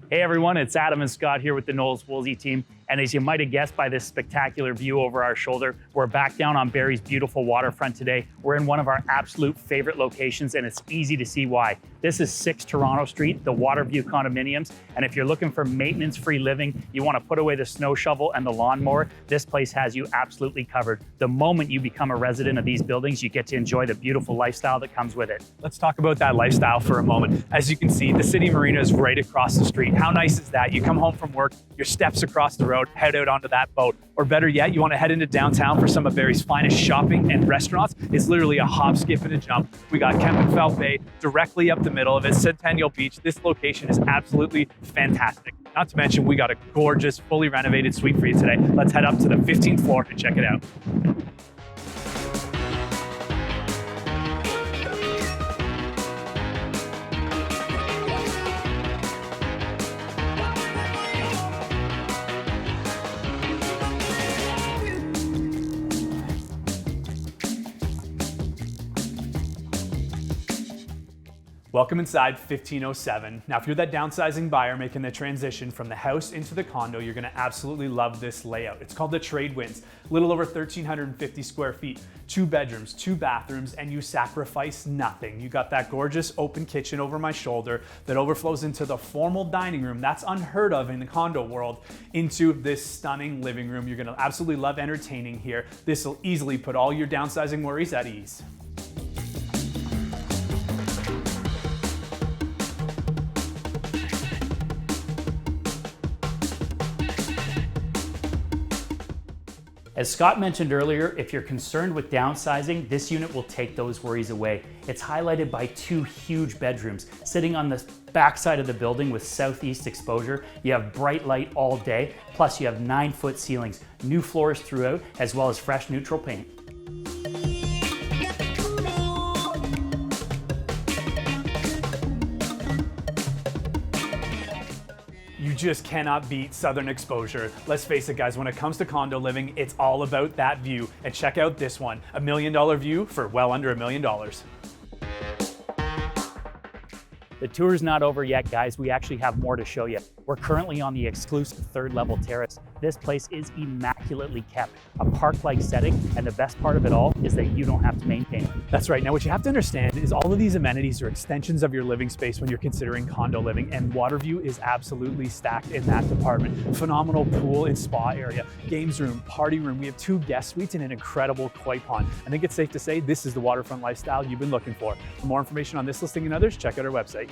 Hey everyone, it's Adam and Scott here with the Knowles Woolsey team. And as you might have guessed by this spectacular view over our shoulder, we're back down on Barrie's beautiful waterfront today. We're in one of our absolute favorite locations, and it's easy to see why. This is 6 Toronto Street, the Water View Condominiums. And if you're looking for maintenance-free living, you want to put away the snow shovel and the lawnmower, this place has you absolutely covered. The moment you become a resident of these buildings, you get to enjoy the beautiful lifestyle that comes with it. Let's talk about that lifestyle for a moment. As you can see, the city marina is right across the street. How nice is that? You come home from work, your steps across the road, head out onto that boat. Or better yet, you want to head into downtown for some of Barrie's finest shopping and restaurants. It's literally a hop, skip, and a jump. We got Kempenfeld Bay directly up the middle of it, Centennial Beach. This location is absolutely fantastic. Not to mention, we got a gorgeous, fully renovated suite for you today. Let's head up to the 15th floor and check it out. Welcome inside 1507. Now, if you're that downsizing buyer making the transition from the house into the condo, you're gonna absolutely love this layout. It's called the Trade Winds. A little over 1,350 square feet, 2 bedrooms, 2 bathrooms, and you sacrifice nothing. You got that gorgeous open kitchen over my shoulder that overflows into the formal dining room. That's unheard of in the condo world, into this stunning living room. You're gonna absolutely love entertaining here. This will easily put all your downsizing worries at ease. As Scott mentioned earlier, if you're concerned with downsizing, this unit will take those worries away. It's highlighted by 2 huge bedrooms sitting on the backside of the building with southeast exposure. You have bright light all day, plus you have 9-foot ceilings, new floors throughout, as well as fresh neutral paint. You just cannot beat southern exposure. Let's face it, guys, when it comes to condo living, it's all about that view. And check out this one, $1 million view for well under $1 million. The tour's not over yet, guys. We actually have more to show you. We're currently on the exclusive 3rd level terrace. This place is immaculately kept, a park-like setting, and the best part of it all is that you don't have to maintain it. That's right. Now, what you have to understand is all of these amenities are extensions of your living space when you're considering condo living, and Waterview is absolutely stacked in that department. Phenomenal pool and spa area, games room, party room. We have 2 guest suites and an incredible koi pond. I think it's safe to say this is the waterfront lifestyle you've been looking for. For more information on this listing and others, check out our website.